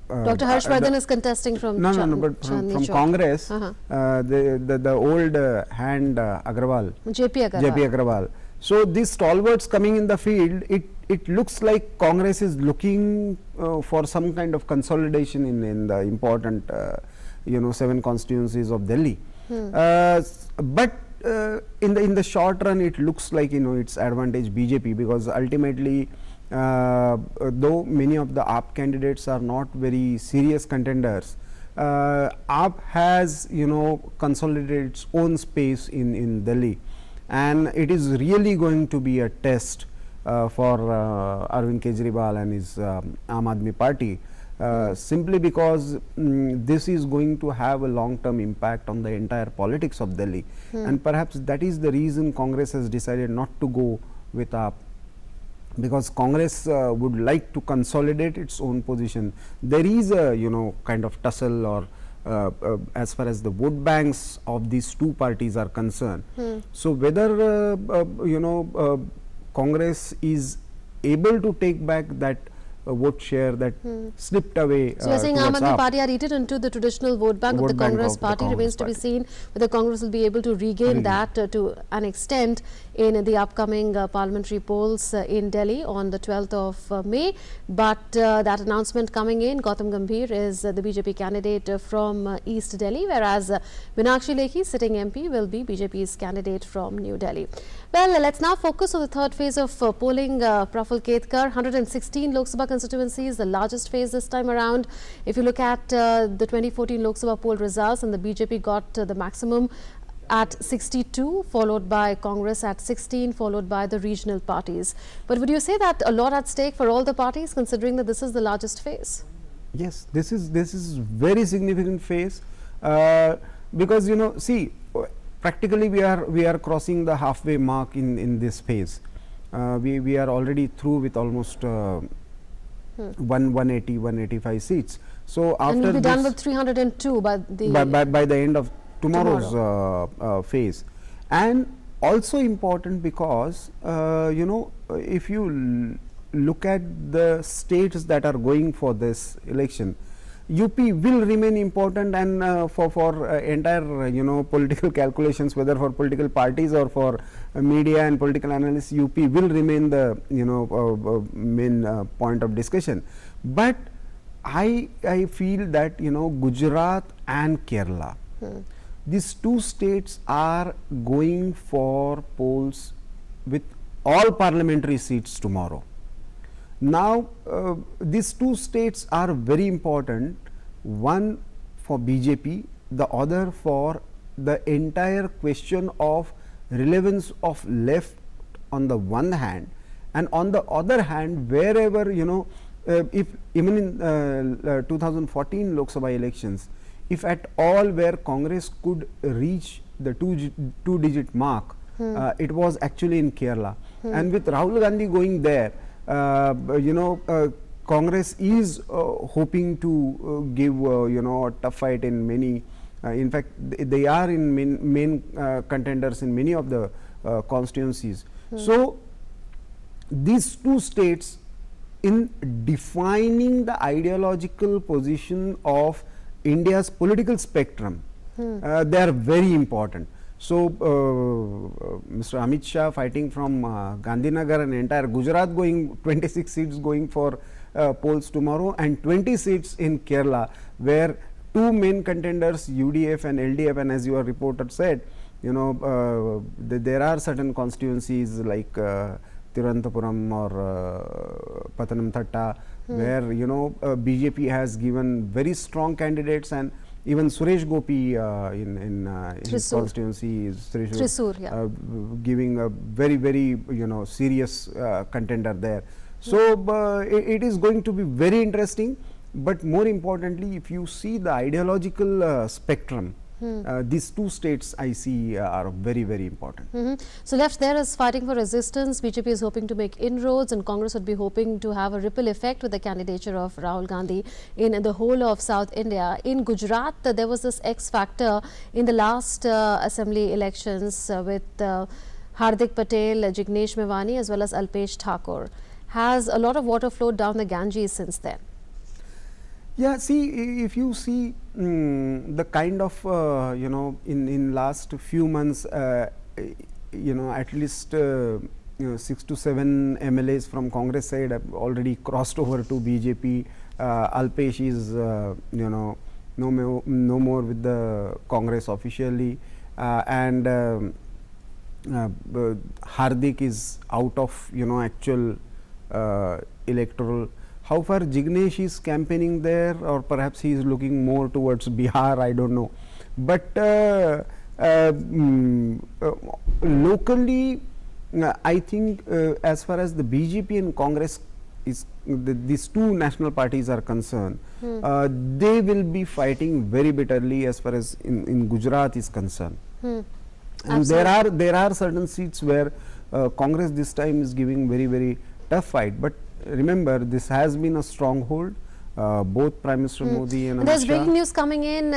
Dr. Harshvardhan is contesting from but from Congress, the old hand Agrawal, JP Agrawal. So these stalwarts coming in the field, it looks like Congress is looking for some kind of consolidation in the important 7 constituencies of Delhi. But in the short run, it looks like it's advantage BJP, because ultimately, though many of the AAP candidates are not very serious contenders, AAP has consolidated its own space in Delhi, and it is really going to be a test for Arvind Kejriwal and his Aam Aadmi Party, simply because this is going to have a long-term impact on the entire politics of Delhi, and perhaps that is the reason Congress has decided not to go with AAP, because Congress would like to consolidate its own position. There is a kind of tussle, or as far as the vote banks of these two parties are concerned. So whether Congress is able to take back that vote share that slipped away. So you are saying Aam Aadmi Party are eaten into the traditional vote bank of the Congress Party. Remains to be seen whether Congress will be able to regain that to an extent in the upcoming parliamentary polls in Delhi on the 12th of May. But that announcement coming in, Gautam Gambhir is the BJP candidate from East Delhi, whereas Meenakshi Lekhi, sitting MP, will be BJP's candidate from New Delhi. Well, let's now focus on the third phase of polling. Praful Ketkar, 116 Lok Sabha constituencies, the largest phase this time around. If you look at the 2014 Lok Sabha poll results, and the BJP got the maximum at 62, followed by Congress at 16, followed by the regional parties. But would you say that a lot at stake for all the parties, considering that this is the largest phase? Yes, this is very significant phase, because see, practically we are crossing the halfway mark in this phase. We are already through with almost 185 seats. So after and we'll be done with 302 by the end of tomorrow's phase. And also important because if you look at the states that are going for this election, UP will remain important, and for entire political calculations, whether for political parties or for media and political analysts, UP will remain the main point of discussion. But I feel that Gujarat and Kerala, these two states are going for polls with all parliamentary seats tomorrow. Now, these two states are very important, one for BJP, the other for the entire question of relevance of left on the one hand, and on the other hand, wherever if even in 2014 Lok Sabha elections, if at all where Congress could reach the two-digit mark, it was actually in Kerala. And with Rahul Gandhi going there, Congress is hoping to give a tough fight in many. In fact, they are in main contenders in many of the constituencies. So these two states, in defining the ideological position of India's political spectrum, they are very important. So Mr. Amit Shah fighting from Gandhinagar and entire Gujarat going 26 seats going for polls tomorrow, and 20 seats in Kerala, where two main contenders, UDF and LDF, and as your reporter said, you know, there are certain constituencies like Thiruvananthapuram or Pathanamthitta, where you know BJP has given very strong candidates, and even Suresh Gopi in his constituency is Thrissur, yeah. giving a very you know serious contender there. So it is going to be very interesting, but more importantly, if you see the ideological spectrum, these two states I see are very important. So left there is fighting for resistance. BJP is hoping to make inroads, and Congress would be hoping to have a ripple effect with the candidature of Rahul Gandhi in the whole of South India. In Gujarat, there was this X factor in the last assembly elections with Hardik Patel, Jignesh Mevani as well as Alpesh Thakur. Has a lot of water flowed down the Ganges since then? Yeah, see, if you see the kind of you know in last few months, you know, at least you know 6 to 7 MLAs from Congress side have already crossed over to BJP. Alpesh is you know no more with the Congress officially, and Hardik is out of you know actual electoral. How far Jignesh is campaigning there, or perhaps he is looking more towards Bihar, I don't know. But locally, I think as far as the BJP and Congress is, these two national parties are concerned, they will be fighting very bitterly as far as in Gujarat is concerned. And there are certain seats where Congress this time is giving very tough fight. But remember, this has been a stronghold. Both Prime Minister Modi and there's breaking news coming in.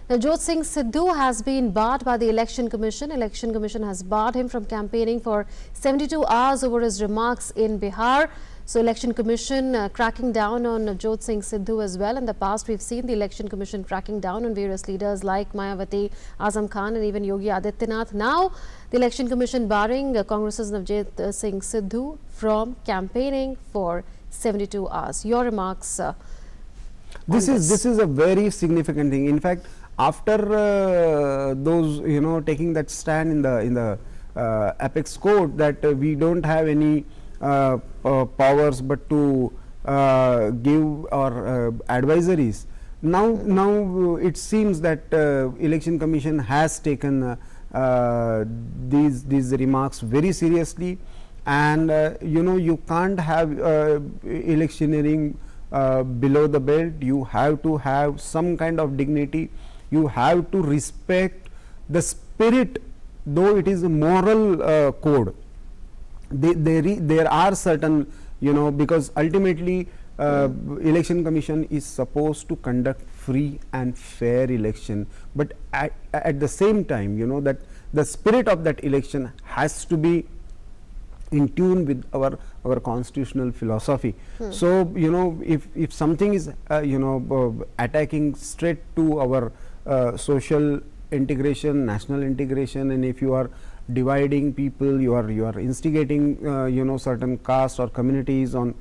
Jaitley Singh Sidhu has been barred by the Election Commission. Election Commission has barred him from campaigning for 72 hours over his remarks in Bihar. So Election Commission cracking down on Jaitley Singh Sidhu as well. In the past, we've seen the Election Commission cracking down on various leaders like Mayawati, Azam Khan and even Yogi Adityanath. Now, the Election Commission barring Congress's Jaitley Singh Sidhu from campaigning for 72 hours. Your remarks? This is a very significant thing. In fact, after those you know taking that stand in the apex court that we don't have any powers but to give our advisories. Now it seems that Election Commission has taken these remarks very seriously, and you know you can't have electioneering below the belt. You have to have some kind of dignity. You have to respect the spirit, though it is a moral code. There are certain, you know, because ultimately Election Commission is supposed to conduct free and fair election, but at the same time, you know, that the spirit of that election has to be in tune with our constitutional philosophy. So you know, if something is you know attacking straight to our social integration, national integration, and if you are dividing people, you are instigating you know certain castes or communities on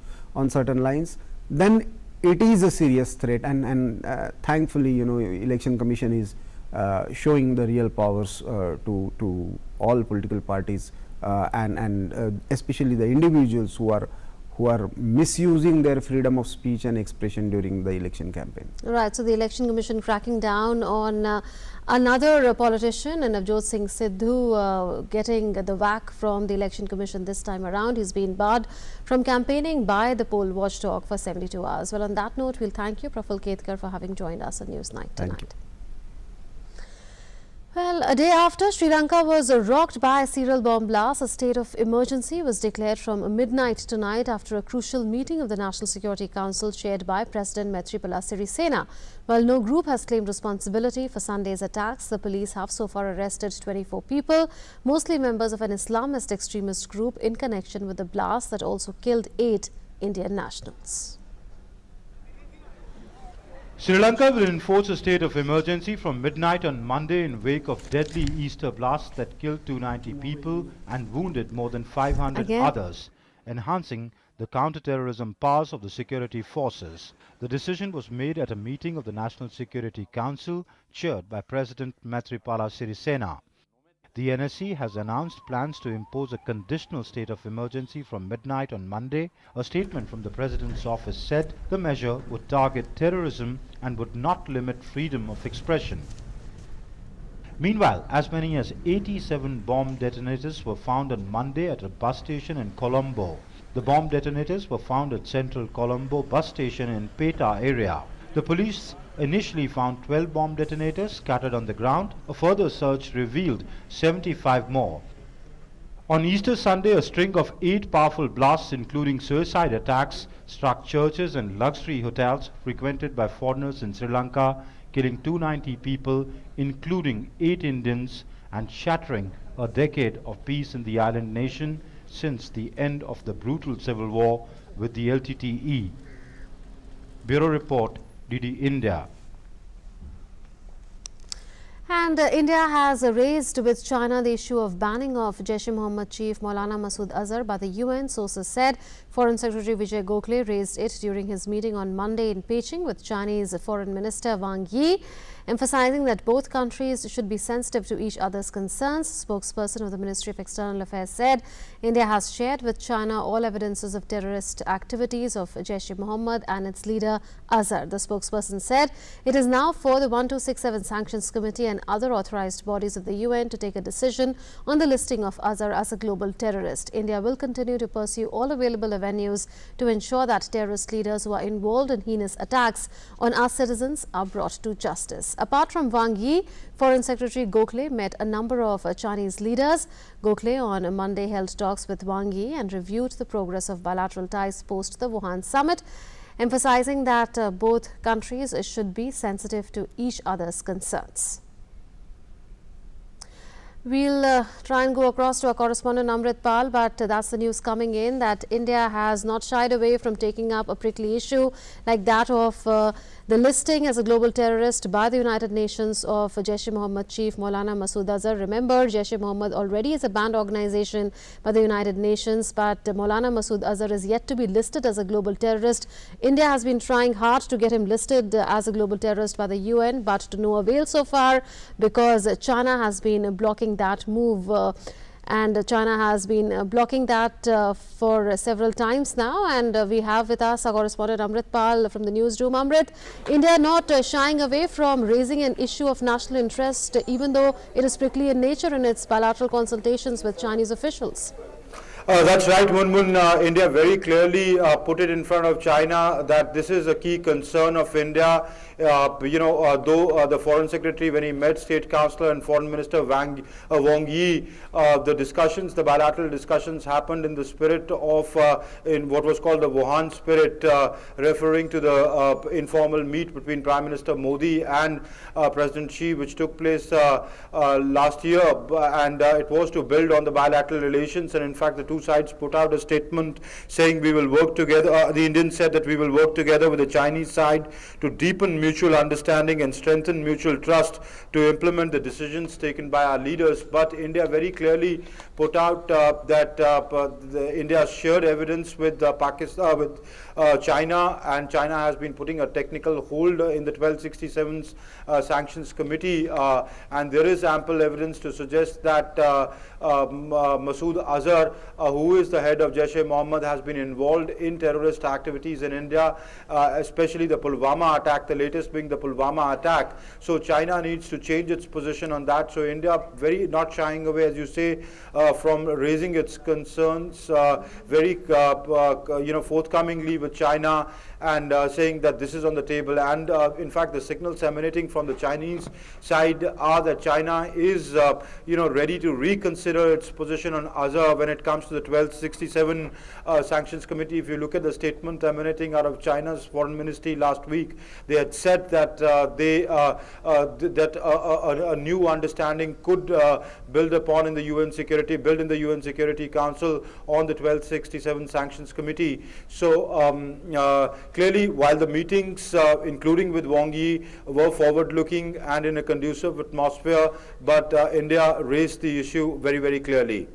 certain lines, then it is a serious threat. And thankfully, you know, Election Commission is showing the real powers to all political parties and especially the individuals who are misusing their freedom of speech and expression during the election campaign. Right. So the Election Commission cracking down on another politician, and Jaitley Singh Sidhu getting the whack from the Election Commission this time around. He's been barred from campaigning by the poll watchdog for 72 hours. Well, on that note, we'll thank you, Praful Ketkar, for having joined us on Newsnight tonight. Thank you. Well, a day after Sri Lanka was rocked by a serial bomb blast, a state of emergency was declared from midnight tonight after a crucial meeting of the National Security Council chaired by President Maithripala Sirisena. While no group has claimed responsibility for Sunday's attacks, the police have so far arrested 24 people, mostly members of an Islamist extremist group in connection with the blast that also killed 8 Indian nationals. Sri Lanka will enforce a state of emergency from midnight on Monday in wake of deadly Easter blasts that killed 290 people and wounded more than 500 others, enhancing the counter-terrorism powers of the security forces. The decision was made at a meeting of the National Security Council chaired by President Maithripala Sirisena. The NSC has announced plans to impose a conditional state of emergency from midnight on Monday. A statement from the President's office said the measure would target terrorism and would not limit freedom of expression. Meanwhile, as many as 87 bomb detonators were found on Monday at a bus station in Colombo. The bomb detonators were found at Central Colombo bus station in Peta area. The police initially found 12 bomb detonators scattered on the ground. A further search revealed 75 more. On Easter Sunday, a string of 8 powerful blasts, including suicide attacks, struck churches and luxury hotels frequented by foreigners in Sri Lanka, killing 290 people, including 8 Indians, and shattering a decade of peace in the island nation since the end of the brutal civil war with the LTTE. Bureau Report, DD India. And India has raised with China the issue of banning of Jaish-e-Mohammed chief Maulana Masood Azhar by the UN. Sources said Foreign Secretary Vijay Gokhale raised it during his meeting on Monday in Beijing with Chinese Foreign Minister Wang Yi, emphasizing that both countries should be sensitive to each other's concerns. Spokesperson of the Ministry of External Affairs said India has shared with China all evidences of terrorist activities of Jaish-e-Mohammed and its leader Azhar. The spokesperson said it is now for the 1267 Sanctions Committee and other authorized bodies of the UN to take a decision on the listing of Azhar as a global terrorist. India will continue to pursue all available avenues to ensure that terrorist leaders who are involved in heinous attacks on our citizens are brought to justice. Apart from Wang Yi, Foreign Secretary Gokhale met a number of Chinese leaders. Gokhale on Monday held talks with Wang Yi and reviewed the progress of bilateral ties post the Wuhan summit, emphasizing that both countries should be sensitive to each other's concerns. We'll try and go across to our correspondent Amrit Pal, but that's the news coming in that India has not shied away from taking up a prickly issue like that of the listing as a global terrorist by the United Nations of Jaish-e-Mohammed chief Maulana Masood Azhar. Remember, Jaish-e-Mohammed already is a banned organization by the United Nations, but Maulana Masood Azhar is yet to be listed as a global terrorist. India has been trying hard to get him listed as a global terrorist by the UN, but to no avail so far because China has been blocking that move. And China has been blocking that for several times now. And we have with us our correspondent Amrit Pal from the newsroom. Amrit, India not shying away from raising an issue of national interest, even though it is prickly in nature in its bilateral consultations with Chinese officials. That's right, Munmun. India very clearly put it in front of China that this is a key concern of India. Though the Foreign Secretary, when he met State Councillor and Foreign Minister Wang Yi, the bilateral discussions happened in the spirit of, in what was called the Wuhan spirit, referring to the informal meet between Prime Minister Modi and President Xi, which took place last year, and it was to build on the bilateral relations. And in fact, the two sides put out a statement saying we will work together. The Indians said that we will work together with the Chinese side to deepen mutual understanding and strengthen mutual trust to implement the decisions taken by our leaders. But India very clearly put out that India's shared evidence with Pakistan, with China, and China has been putting a technical hold in the 1267 Sanctions Committee, and there is ample evidence to suggest that Masood Azhar, who is the head of Jaish-e-Mohammed, has been involved in terrorist activities in India, especially the Pulwama attack, the latest being the Pulwama attack. So China needs to change its position on that. So India very not shying away, as you say, from raising its concerns very forthcomingly with China, and saying that this is on the table. And in fact, the signals emanating from the Chinese side are that China is, ready to reconsider its position on Azhar when it comes to the 1267 Sanctions Committee. If you look at the statement emanating out of China's foreign ministry last week, they had said that a new understanding could build in the UN Security Council on the 1267 Sanctions Committee. So clearly, while the meetings, including with Wang Yi, were forward-looking and in a conducive atmosphere, but India raised the issue very, very clearly.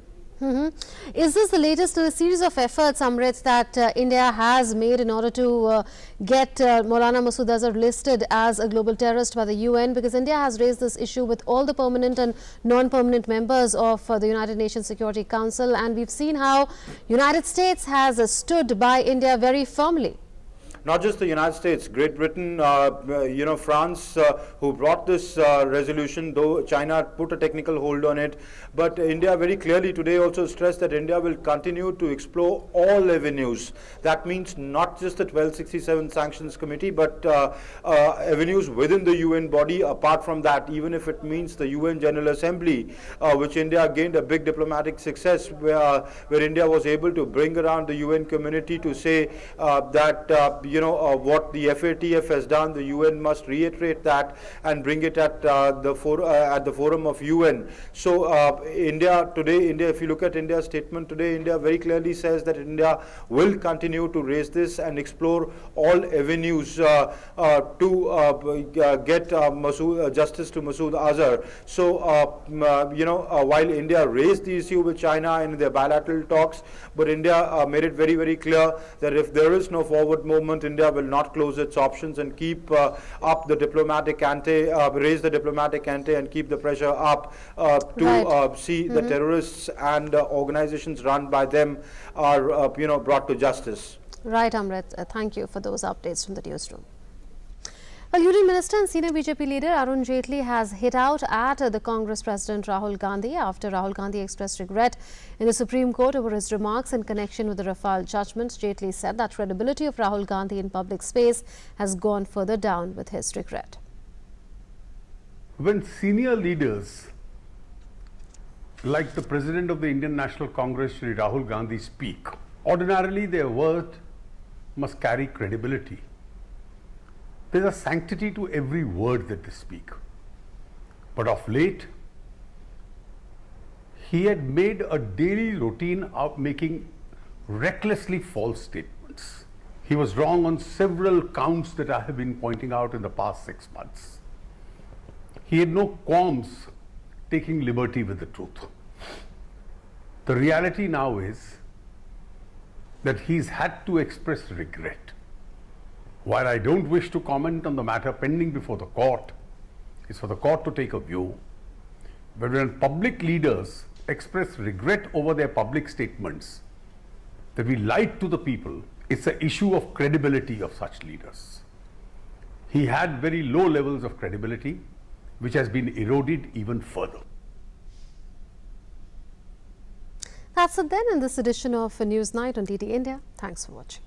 Is this the latest in a series of efforts, Amrit, that India has made in order to get Maulana Masood Azhar listed as a global terrorist by the UN? Because India has raised this issue with all the permanent and non-permanent members of the United Nations Security Council, and we've seen how United States has stood by India very firmly. Not just the United States, Great Britain, France, who brought this resolution, though China put a technical hold on it. But India very clearly today also stressed that India will continue to explore all avenues. That means not just the 1267 Sanctions Committee, but avenues within the UN body. Apart from that, even if it means the UN General Assembly, which India gained a big diplomatic success, where India was able to bring around the UN community to say that what the FATF has done, the UN must reiterate that and bring it at the forum of UN. So India today, if you look at India's statement today, India very clearly says that India will continue to raise this and explore all avenues to get justice to Masood Azhar. So while India raised the issue with China in their bilateral talks, but India made it very, very clear that if there is no forward movement, India will not close its options and keep up the diplomatic ante, raise the diplomatic ante and keep the pressure up to see the terrorists and organizations run by them are brought to justice. Right, Amrit. Thank you for those updates from the newsroom. Well, Union Minister and senior BJP leader Arun Jaitley has hit out at the Congress President Rahul Gandhi after Rahul Gandhi expressed regret in the Supreme Court over his remarks in connection with the Rafale judgment. Jaitley said that credibility of Rahul Gandhi in public space has gone further down with his regret. When senior leaders like the President of the Indian National Congress, Shri Rahul Gandhi, speak, ordinarily their word must carry credibility. There's a sanctity to every word that they speak. But of late, he had made a daily routine of making recklessly false statements. He was wrong on several counts that I have been pointing out in the past 6 months. He had no qualms taking liberty with the truth. The reality now is that he's had to express regret. While I don't wish to comment on the matter pending before the court, it's for the court to take a view. But when public leaders express regret over their public statements that we lied to the people, it's an issue of credibility of such leaders. He had very low levels of credibility, which has been eroded even further. That's it then in this edition of News Night on DD India. Thanks for watching.